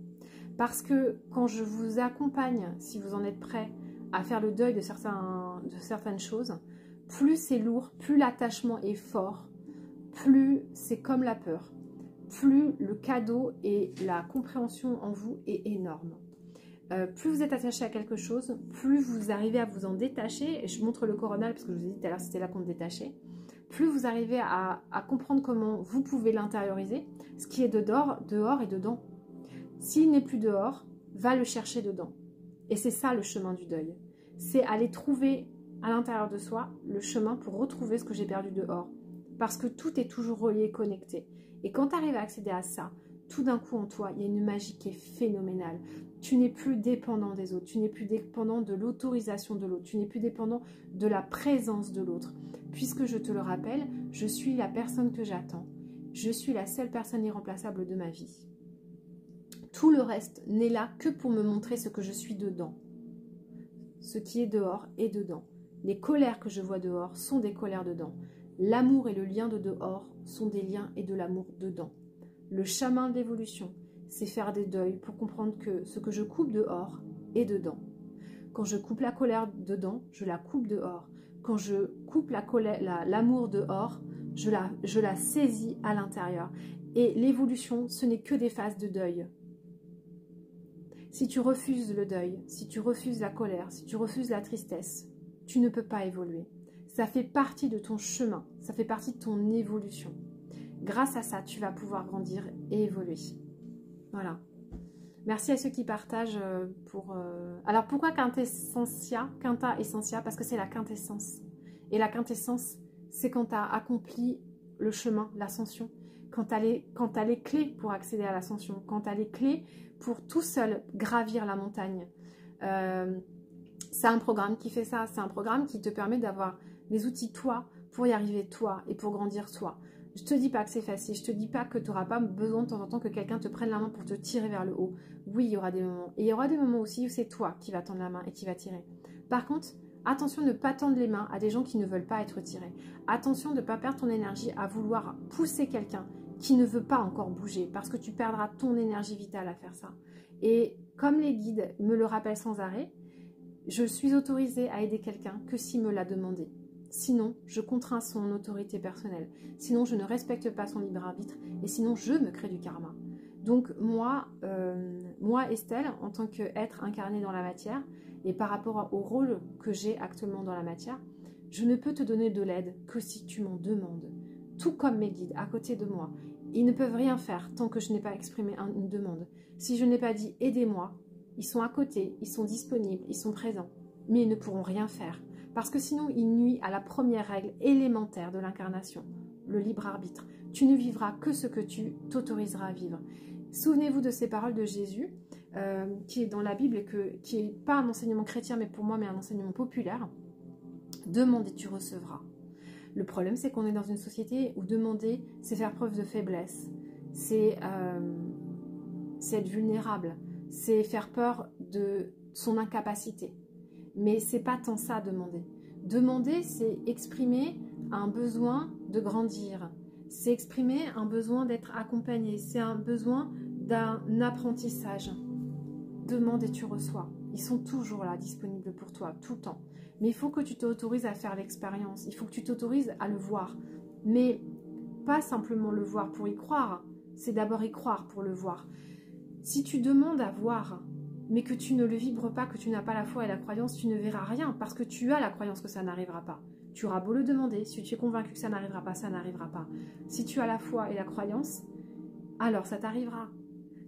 Parce que quand je vous accompagne, si vous en êtes prêts, à faire le deuil de certaines choses, plus c'est lourd, plus l'attachement est fort, plus c'est comme la peur, plus le cadeau et la compréhension en vous est énorme. Plus vous êtes attaché à quelque chose, plus vous arrivez à vous en détacher, et je montre le coronal parce que je vous ai dit tout à l'heure c'était là qu'on détachait, plus vous arrivez à comprendre comment vous pouvez l'intérioriser, ce qui est dehors et dedans. S'il n'est plus dehors, va le chercher dedans. Et c'est ça le chemin du deuil. C'est aller trouver à l'intérieur de soi le chemin pour retrouver ce que j'ai perdu dehors. Parce que tout est toujours relié, connecté. Et quand tu arrives à accéder à ça, tout d'un coup en toi, il y a une magie qui est phénoménale. Tu n'es plus dépendant des autres, tu n'es plus dépendant de l'autorisation de l'autre, tu n'es plus dépendant de la présence de l'autre. Puisque je te le rappelle, je suis la personne que j'attends. Je suis la seule personne irremplaçable de ma vie. Tout le reste n'est là que pour me montrer ce que je suis dedans. Ce qui est dehors est dedans. Les colères que je vois dehors sont des colères dedans. L'amour et le lien de dehors sont des liens et de l'amour dedans. Le chemin de l'évolution, c'est faire des deuils pour comprendre que ce que je coupe dehors est dedans. Quand je coupe la colère dedans, je la coupe dehors. Quand je coupe l'amour dehors, je la saisis à l'intérieur. Et l'évolution, ce n'est que des phases de deuil. Si tu refuses le deuil, si tu refuses la colère, si tu refuses la tristesse, tu ne peux pas évoluer. Ça fait partie de ton chemin, ça fait partie de ton évolution. Grâce à ça, tu vas pouvoir grandir et évoluer. Voilà. Merci à ceux qui partagent Alors, pourquoi Quinta Essentia? Parce que c'est la quintessence. Et la quintessence, c'est quand tu as accompli le chemin, l'ascension. Quand tu as les clés pour accéder à l'ascension. Quand tu as les clés pour tout seul gravir la montagne. C'est un programme qui fait ça. C'est un programme qui te permet d'avoir les outils toi pour y arriver toi et pour grandir toi. Je te dis pas que c'est facile, je te dis pas que tu n'auras pas besoin de temps en temps que quelqu'un te prenne la main pour te tirer vers le haut. Oui, il y aura des moments. Et il y aura des moments aussi où c'est toi qui vas tendre la main et qui va tirer. Par contre, attention de ne pas tendre les mains à des gens qui ne veulent pas être tirés. Attention de ne pas perdre ton énergie à vouloir pousser quelqu'un qui ne veut pas encore bouger parce que tu perdras ton énergie vitale à faire ça. Et comme les guides me le rappellent sans arrêt, je suis autorisée à aider quelqu'un que s'il me l'a demandé. Sinon, je contrains son autorité personnelle. Sinon, je ne respecte pas son libre arbitre. Et sinon, je me crée du karma. Donc, moi Estelle, en tant qu'être incarné dans la matière, et par rapport au rôle que j'ai actuellement dans la matière, Je ne peux te donner de l'aide que si tu m'en demandes. Tout comme mes guides à côté de moi. Ils ne peuvent rien faire tant que je n'ai pas exprimé une demande. Si je n'ai pas dit « aidez-moi », ils sont à côté, ils sont disponibles, ils sont présents. Mais ils ne pourront rien faire. Parce que sinon, ils nuisent à la première règle élémentaire de l'incarnation, le libre arbitre. Tu ne vivras que ce que tu t'autoriseras à vivre. Souvenez-vous de ces paroles de Jésus, qui est dans la Bible et qui n'est pas un enseignement chrétien, mais pour moi, mais un enseignement populaire. Demande et tu recevras. Le problème, c'est qu'on est dans une société où demander, c'est faire preuve de faiblesse. C'est être vulnérable. C'est faire peur de son incapacité. Mais c'est pas tant ça, demander. Demander, c'est exprimer un besoin de grandir. C'est exprimer un besoin d'être accompagné. C'est un besoin d'un apprentissage. Demande et tu reçois. Ils sont toujours là, disponibles pour toi, tout le temps. Mais il faut que tu t'autorises à faire l'expérience. Il faut que tu t'autorises à le voir. Mais pas simplement le voir pour y croire. C'est d'abord y croire pour le voir. Si tu demandes à voir, mais que tu ne le vibres pas, que tu n'as pas la foi et la croyance, tu ne verras rien. Parce que tu as la croyance que ça n'arrivera pas. Tu auras beau le demander. Si tu es convaincu que ça n'arrivera pas, ça n'arrivera pas. Si tu as la foi et la croyance, alors ça t'arrivera.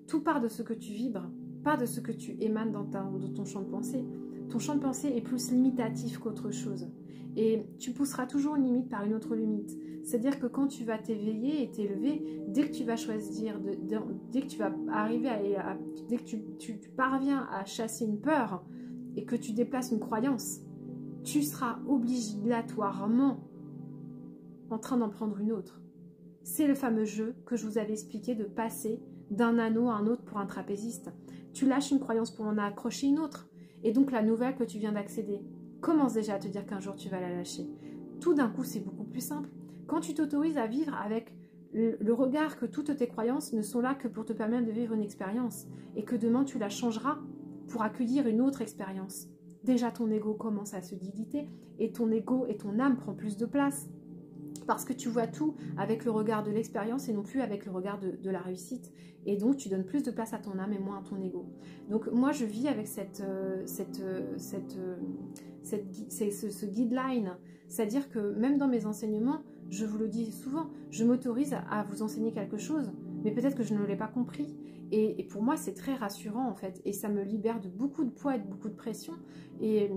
Tout part de ce que tu vibres, pas de ce que tu émanes dans ton champ de pensée. Ton champ de pensée est plus limitatif qu'autre chose. Et tu pousseras toujours une limite par une autre limite. C'est-à-dire que quand tu vas t'éveiller et t'élever, dès que tu vas choisir, dès que tu vas arriver dès que tu parviens à chasser une peur et que tu déplaces une croyance, tu seras obligatoirement en train d'en prendre une autre. C'est le fameux jeu que je vous avais expliqué de passer d'un anneau à un autre pour un trapéziste. Tu lâches une croyance pour en accrocher une autre. Et donc la nouvelle que tu viens d'accéder, commence déjà à te dire qu'un jour tu vas la lâcher. Tout d'un coup, c'est beaucoup plus simple. Quand tu t'autorises à vivre avec le regard que toutes tes croyances ne sont là que pour te permettre de vivre une expérience et que demain tu la changeras pour accueillir une autre expérience. Déjà ton ego commence à se diliter et ton ego et ton âme prend plus de place. Parce que tu vois tout avec le regard de l'expérience et non plus avec le regard de la réussite. Et donc, tu donnes plus de place à ton âme et moins à ton ego. Donc, moi, je vis avec ce guideline. C'est-à-dire que même dans mes enseignements, je vous le dis souvent, je m'autorise à vous enseigner quelque chose, mais peut-être que je ne l'ai pas compris. Et pour moi, c'est très rassurant, en fait. Et ça me libère de beaucoup de poids et de beaucoup de pression. Et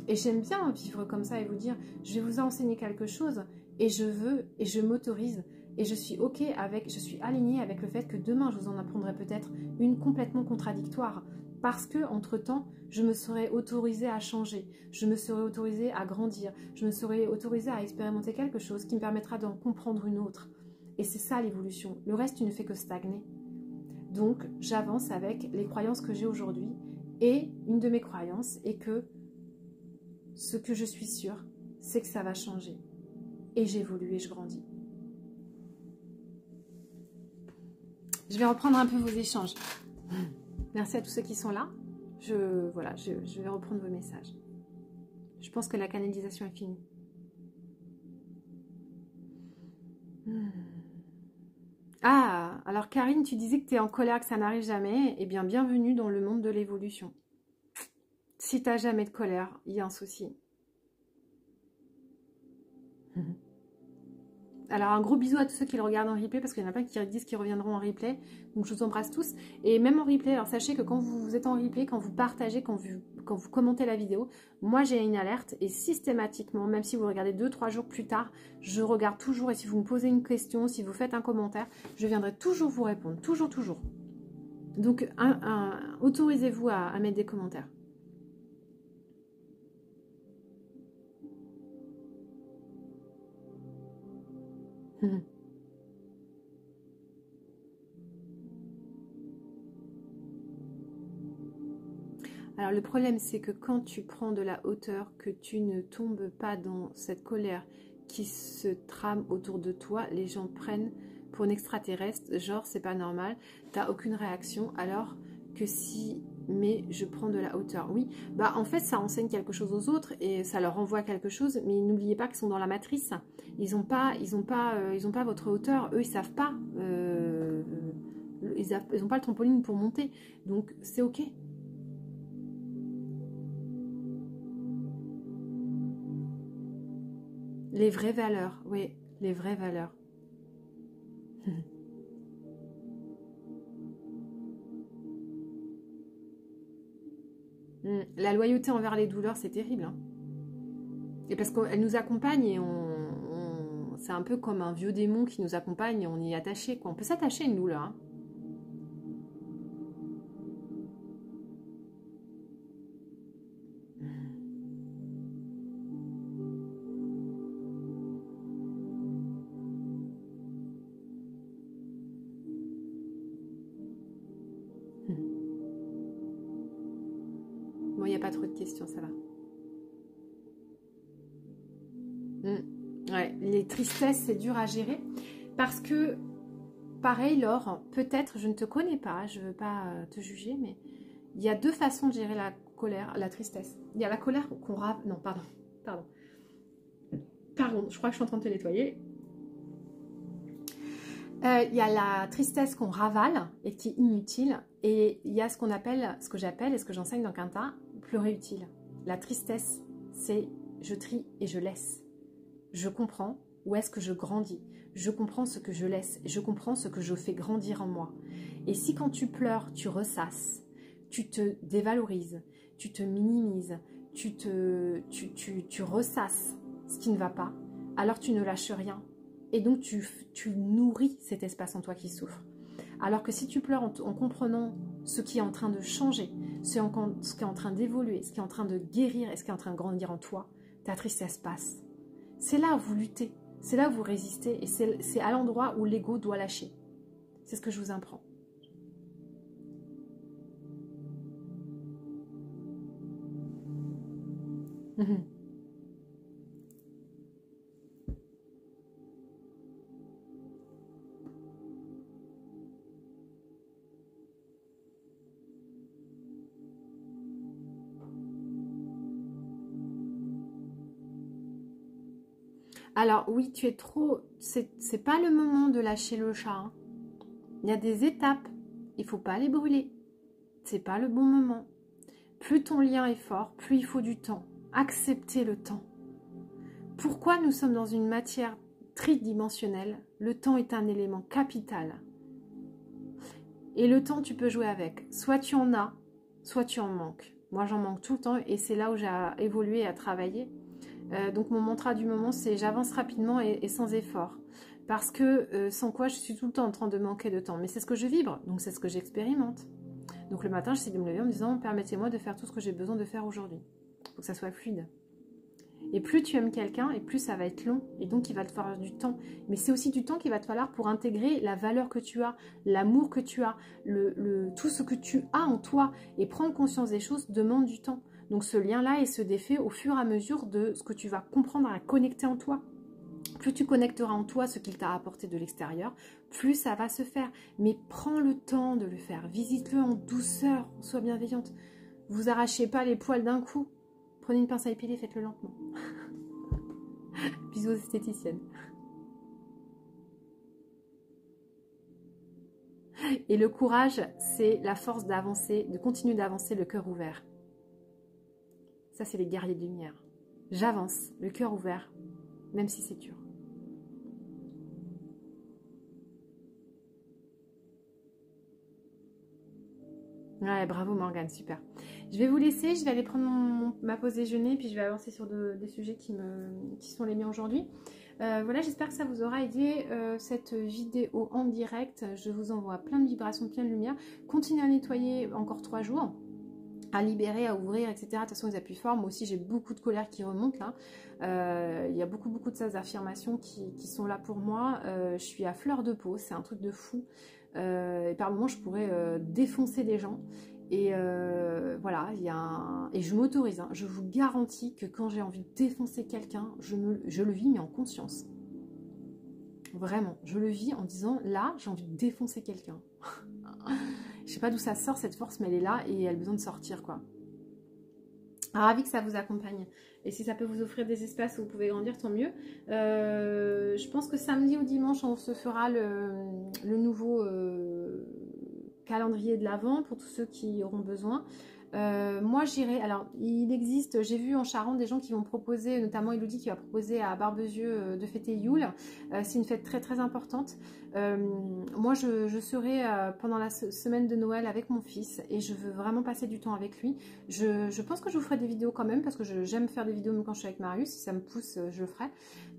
j'aime bien vivre comme ça et vous dire, je vais vous enseigner quelque chose. Et je veux, et je m'autorise, et je suis ok avec, je suis alignée avec le fait que demain, je vous en apprendrai peut-être une complètement contradictoire. Parce que, entre-temps, je me serais autorisée à changer, je me serais autorisée à grandir, je me serais autorisée à expérimenter quelque chose qui me permettra d'en comprendre une autre. Et c'est ça l'évolution. Le reste, tu ne fais que stagner. Donc, j'avance avec les croyances que j'ai aujourd'hui. Et une de mes croyances est que ce que je suis sûre, c'est que ça va changer. Et j'évolue et je grandis. Je vais reprendre un peu vos échanges. Merci à tous ceux qui sont là. Je vais reprendre vos messages. Je pense que la canalisation est finie. Ah, alors Karine, tu disais que tu es en colère, que ça n'arrive jamais. Eh bien, bienvenue dans le monde de l'évolution. Si tu n'as jamais de colère, il y a un souci. Alors un gros bisou à tous ceux qui le regardent en replay, parce qu'il y en a plein qui disent qu'ils reviendront en replay. Donc je vous embrasse tous. Et même en replay, alors sachez que quand vous êtes en replay, quand vous partagez, quand vous commentez la vidéo, moi j'ai une alerte et systématiquement, même si vous regardez 2-3 jours plus tard, je regarde toujours. Et si vous me posez une question, si vous faites un commentaire, je viendrai toujours vous répondre. Toujours, toujours. Donc autorisez-vous à mettre des commentaires. Alors le problème, c'est que quand tu prends de la hauteur, que tu ne tombes pas dans cette colère qui se trame autour de toi, les gens prennent pour une extraterrestre, genre c'est pas normal, t'as aucune réaction, alors que si, mais je prends de la hauteur. Oui, bah en fait ça enseigne quelque chose aux autres et ça leur envoie quelque chose, mais n'oubliez pas qu'ils sont dans la matrice, ils ont pas votre hauteur, eux ils savent pas, ils ont pas le trampoline pour monter, donc c'est ok. Les vraies valeurs, oui, les vraies valeurs. La loyauté envers les douleurs, c'est terrible. Hein. Et parce qu'elle nous accompagne et c'est un peu comme un vieux démon qui nous accompagne et on y est attaché, quoi. On peut s'attacher à une douleur. Hein. Bon, il n'y a pas trop de questions, ça va. Ouais, les tristesses, c'est dur à gérer. Parce que, pareil, Laure, peut-être, je ne te connais pas, je ne veux pas te juger, mais il y a deux façons de gérer la colère, la tristesse. Il y a la colère qu'on rave... Non, pardon. Pardon, je crois que je suis en train de te nettoyer. Il y a la tristesse qu'on ravale et qui est inutile. Et il y a ce qu'on appelle, ce que j'appelle et ce que j'enseigne dans Quinta, pleurer utile. La tristesse, c'est je trie et je laisse. Je comprends où est-ce que je grandis. Je comprends ce que je laisse. Je comprends ce que je fais grandir en moi. Et si quand tu pleures, tu ressasses, tu te dévalorises, tu te minimises, tu ressasses ce qui ne va pas, alors tu ne lâches rien. Et donc tu nourris cet espace en toi qui souffre. Alors que si tu pleures en comprenant ce qui est en train de changer, ce qui est en train d'évoluer, ce qui est en train de guérir et ce qui est en train de grandir en toi, ta tristesse passe. C'est là où vous luttez, c'est là où vous résistez et c'est à l'endroit où l'ego doit lâcher. C'est ce que je vous apprends. Alors oui, tu es trop... C'est pas le moment de lâcher le chat. Hein. Il y a des étapes. Il faut pas les brûler. C'est pas le bon moment. Plus ton lien est fort, plus il faut du temps. Accepter le temps. Pourquoi nous sommes dans une matière tridimensionnelle? Le temps est un élément capital. Et le temps, tu peux jouer avec. Soit tu en as, soit tu en manques. Moi, j'en manque tout le temps et c'est là où j'ai évolué et à travailler. Donc mon mantra du moment, c'est j'avance rapidement et sans effort. Parce que sans quoi je suis tout le temps en train de manquer de temps. Mais c'est ce que je vibre, donc c'est ce que j'expérimente. Donc le matin, j'essaie de me lever en me disant permettez-moi de faire tout ce que j'ai besoin de faire aujourd'hui. Il faut que ça soit fluide. Et plus tu aimes quelqu'un, et plus ça va être long. Et donc il va te falloir du temps. Mais c'est aussi du temps qu'il va te falloir pour intégrer la valeur que tu as, l'amour que tu as, tout ce que tu as en toi. Et prendre conscience des choses demande du temps. Donc ce lien-là, il se défait au fur et à mesure de ce que tu vas comprendre à connecter en toi. Plus tu connecteras en toi ce qu'il t'a apporté de l'extérieur, plus ça va se faire. Mais prends le temps de le faire. Visite-le en douceur, sois bienveillante. Vous arrachez pas les poils d'un coup. Prenez une pince à épiler, faites-le lentement. Bisous aux esthéticiennes. Et le courage, c'est la force d'avancer, de continuer d'avancer le cœur ouvert. Ça, c'est les guerriers de lumière. J'avance, le cœur ouvert, même si c'est dur. Ouais, bravo Morgane, super. Je vais vous laisser, je vais aller prendre ma pause déjeuner, puis je vais avancer sur des sujets qui sont les miens aujourd'hui. Voilà, j'espère que ça vous aura aidé cette vidéo en direct. Je vous envoie plein de vibrations, plein de lumière. Continuez à nettoyer encore 3 jours. À libérer, à ouvrir, etc. De toute façon, ils appuient fort. Moi aussi, j'ai beaucoup de colère qui remonte là. Il y a beaucoup de ces affirmations qui sont là pour moi. Je suis à fleur de peau, c'est un truc de fou. Et par moments, je pourrais défoncer des gens. Et voilà, et je m'autorise. Hein, je vous garantis que quand j'ai envie de défoncer quelqu'un, je le vis, mais en conscience. Vraiment, je le vis en disant, là, j'ai envie de défoncer quelqu'un. Je sais pas d'où ça sort cette force, mais elle est là et elle a besoin de sortir, quoi. Ravi que ça vous accompagne. Et si ça peut vous offrir des espaces où vous pouvez grandir, tant mieux. Je pense que samedi ou dimanche, on se fera le nouveau calendrier de l'Avent pour tous ceux qui auront besoin. Moi j'irai, alors il existe, j'ai vu en Charente des gens qui vont proposer, notamment Elodie qui va proposer à Barbezieux de fêter Yule. C'est une fête très très importante. Moi je serai pendant la semaine de Noël avec mon fils et je veux vraiment passer du temps avec lui. Je pense que je vous ferai des vidéos quand même parce que j'aime faire des vidéos même quand je suis avec Marius, si ça me pousse je le ferai.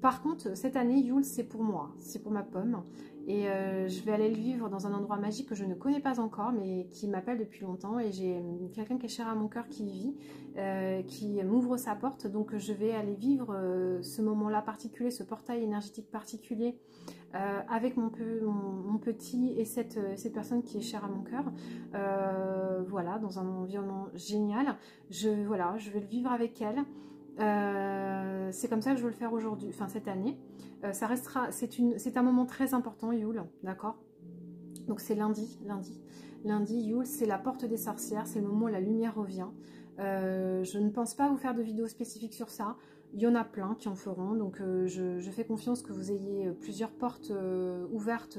Par contre cette année Yule c'est pour moi, c'est pour ma pomme. Et je vais aller le vivre dans un endroit magique que je ne connais pas encore, mais qui m'appelle depuis longtemps. Et j'ai quelqu'un qui est cher à mon cœur qui y vit, qui m'ouvre sa porte. Donc je vais aller vivre ce moment-là particulier, ce portail énergétique particulier, avec mon petit et cette personne qui est chère à mon cœur. Voilà, dans un environnement génial. Voilà, je vais le vivre avec elle. C'est comme ça que je veux le faire aujourd'hui, enfin cette année. Ça restera, c'est un moment très important, Yule, d'accord? Donc c'est lundi, Yule, c'est la porte des sorcières, c'est le moment où la lumière revient. Je ne pense pas vous faire de vidéo spécifique sur ça. Il y en a plein qui en feront, donc je fais confiance que vous ayez plusieurs portes ouvertes,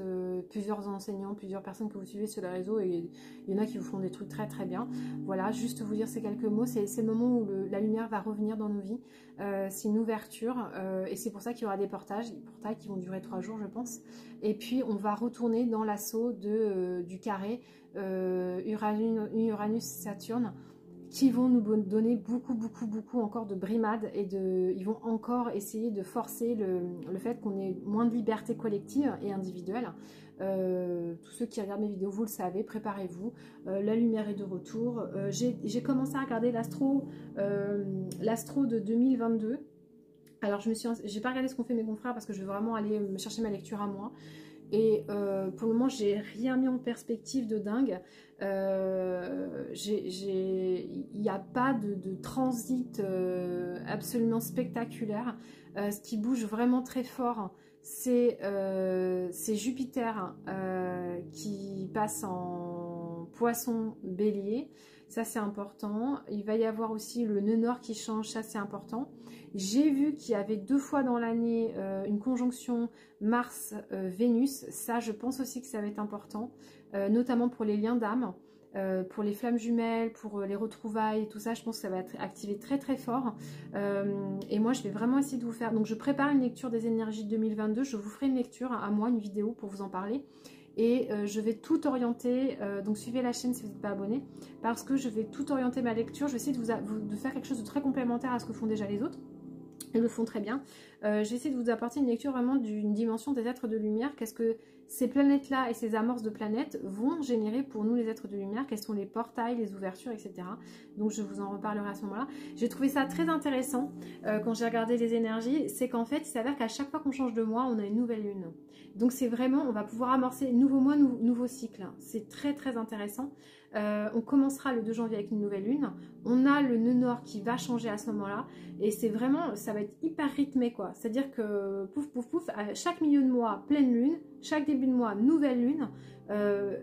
plusieurs enseignants, plusieurs personnes que vous suivez sur les réseaux, et il y en a qui vous font des trucs très très bien. Voilà, juste vous dire ces quelques mots, c'est le moment où la lumière va revenir dans nos vies, c'est une ouverture, et c'est pour ça qu'il y aura des portails qui vont durer 3 jours je pense, et puis on va retourner dans l'assaut du carré Uranus-Saturne, qui vont nous donner beaucoup encore de brimades et ils vont encore essayer de forcer le fait qu'on ait moins de liberté collective et individuelle. Tous ceux qui regardent mes vidéos, vous le savez, préparez-vous. La lumière est de retour. J'ai commencé à regarder l'astro de 2022. Alors j'ai pas regardé ce qu'ont fait mes confrères parce que je vais vraiment aller me chercher ma lecture à moi. Et pour le moment, j'ai rien mis en perspective de dingue. Il n'y a pas de transit absolument spectaculaire. Ce qui bouge vraiment très fort, c'est Jupiter qui passe en Poisson Bélier. Ça, c'est important. Il va y avoir aussi le nœud nord qui change. Ça, c'est important. J'ai vu qu'il y avait 2 fois dans l'année une conjonction Mars-Vénus. Ça, je pense aussi que ça va être important, notamment pour les liens d'âme, pour les flammes jumelles, pour les retrouvailles, tout ça. Je pense que ça va être activé très très fort. Et moi, je vais vraiment essayer de vous faire... Donc, je prépare une lecture des énergies de 2022. Je vous ferai une lecture à moi, une vidéo pour vous en parler. Et je vais tout orienter, donc suivez la chaîne si vous n'êtes pas abonné, parce que je vais tout orienter ma lecture. Je vais essayer de faire quelque chose de très complémentaire à ce que font déjà les autres. Ils le font très bien. J'essaie de vous apporter une lecture vraiment d'une dimension des êtres de lumière. Qu'est-ce que ces planètes-là et ces amorces de planètes vont générer pour nous les êtres de lumière? Quels sont les portails, les ouvertures, etc. Donc je vous en reparlerai à ce moment-là. J'ai trouvé ça très intéressant quand j'ai regardé les énergies. C'est qu'en fait, il s'avère qu'à chaque fois qu'on change de mois, on a une nouvelle lune. Donc c'est vraiment, on va pouvoir amorcer nouveau mois, nouveau cycle. C'est très très intéressant. On commencera le 2 janvier avec une nouvelle lune. On a le nœud nord qui va changer à ce moment-là. Et c'est vraiment, ça va être hyper rythmé quoi. C'est-à-dire que pouf pouf pouf, à chaque milieu de mois, pleine lune. Chaque début de mois, nouvelle lune.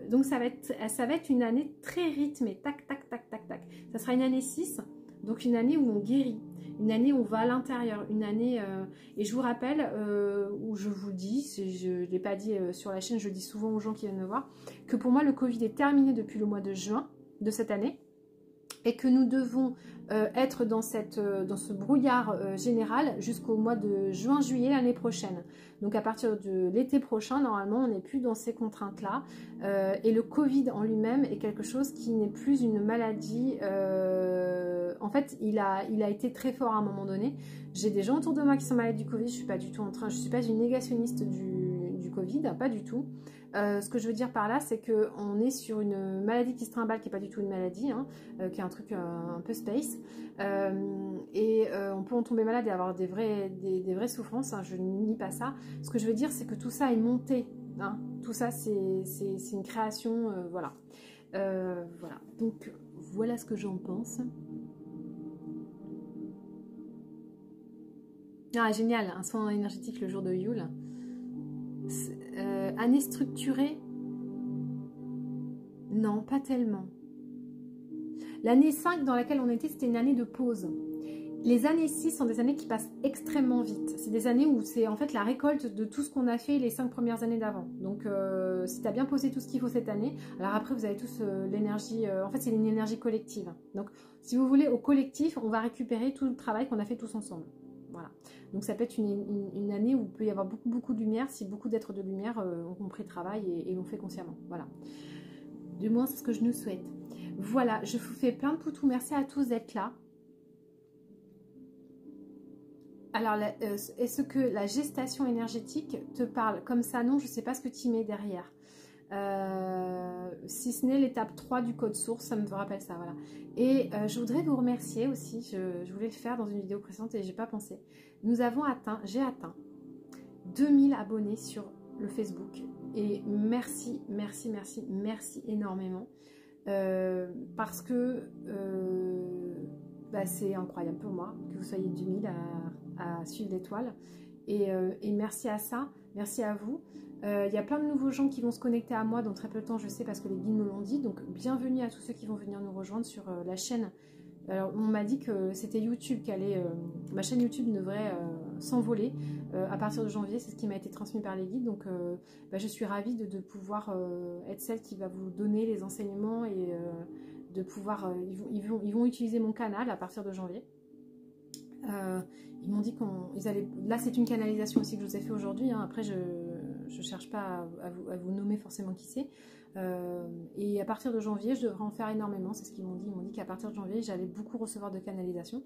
Donc ça va être une année très rythmée. Tac, tac, tac, tac, tac. Ça sera une année 6. Donc une année où on guérit. Une année où on va à l'intérieur. Une année... et je vous rappelle, où je vous dis, je ne l'ai pas dit sur la chaîne, je le dis souvent aux gens qui viennent me voir, que pour moi le Covid est terminé depuis le mois de juin de cette année. Et que nous devons être dans ce brouillard général jusqu'au mois de juin-juillet l'année prochaine. Donc à partir de l'été prochain, normalement, on n'est plus dans ces contraintes-là. Et le Covid en lui-même est quelque chose qui n'est plus une maladie. En fait, il a été très fort à un moment donné. J'ai des gens autour de moi qui sont malades du Covid. Je suis pas du tout je suis pas une négationniste du Covid, pas du tout. Ce que je veux dire par là, c'est qu'on est sur une maladie qui se trimballe, qui n'est pas du tout une maladie, hein, qui est un truc un peu space. On peut en tomber malade et avoir des vraies souffrances, hein, je ne nie pas ça. Ce que je veux dire, c'est que tout ça est monté. Hein, tout ça, c'est une création, voilà. Voilà. Donc, voilà ce que j'en pense. Ah, génial, un soin énergétique le jour de Yule. Année structurée? Non, pas tellement. L'année 5 dans laquelle on était, c'était une année de pause. Les années 6 sont des années qui passent extrêmement vite. C'est des années où c'est en fait la récolte de tout ce qu'on a fait les 5 premières années d'avant. Donc si tu as bien posé tout ce qu'il faut cette année, alors après vous avez tous l'énergie, en fait c'est une énergie collective. Donc si vous voulez au collectif, on va récupérer tout le travail qu'on a fait tous ensemble. Voilà. Donc ça peut être une année où il peut y avoir beaucoup de lumière, si beaucoup d'êtres de lumière ont compris le travail et l'ont fait consciemment. Voilà. Du moins c'est ce que je nous souhaite. Voilà, je vous fais plein de poutous. Merci à tous d'être là. Alors, est-ce que la gestation énergétique te parle comme ça? Non, je ne sais pas ce que tu mets derrière. Si ce n'est l'étape 3 du code source, ça me rappelle ça, voilà. Et je voudrais vous remercier aussi, je voulais le faire dans une vidéo précédente et j'ai pas pensé. J'ai atteint 2000 abonnés sur le Facebook. Et merci énormément. Parce que c'est incroyable pour moi que vous soyez 2000 à suivre l'étoile. Et merci à ça, merci à vous. Il y a plein de nouveaux gens qui vont se connecter à moi dans très peu de temps, je sais, parce que les guides me l'ont dit. Donc bienvenue à tous ceux qui vont venir nous rejoindre sur la chaîne. Alors on m'a dit que c'était YouTube qui allait, ma chaîne YouTube devrait s'envoler à partir de janvier, c'est ce qui m'a été transmis par les guides. Donc je suis ravie de pouvoir être celle qui va vous donner les enseignements et de pouvoir, ils vont utiliser mon canal à partir de janvier. Ils m'ont dit qu'ils allaient, là c'est une canalisation aussi que je vous ai fait aujourd'hui, hein. Après je cherche pas à vous nommer forcément qui c'est. Et à partir de janvier, je devrais en faire énormément, c'est ce qu'ils m'ont dit. Ils m'ont dit qu'à partir de janvier, j'allais beaucoup recevoir de canalisation.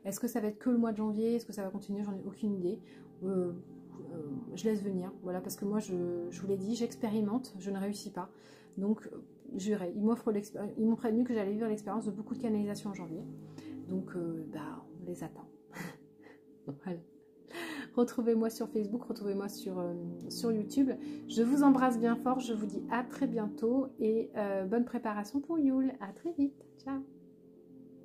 Est-ce que ça va être que le mois de janvier? Est-ce que ça va continuer? J'en ai aucune idée. Je laisse venir, voilà, parce que moi, je vous l'ai dit, j'expérimente, je ne réussis pas. Donc, j'irai. Ils m'ont prévenu que j'allais vivre l'expérience de beaucoup de canalisation en janvier. Donc, on les attend. Voilà. Retrouvez-moi sur Facebook, retrouvez-moi sur YouTube. Je vous embrasse bien fort, je vous dis à très bientôt et bonne préparation pour Yule. À très vite, ciao.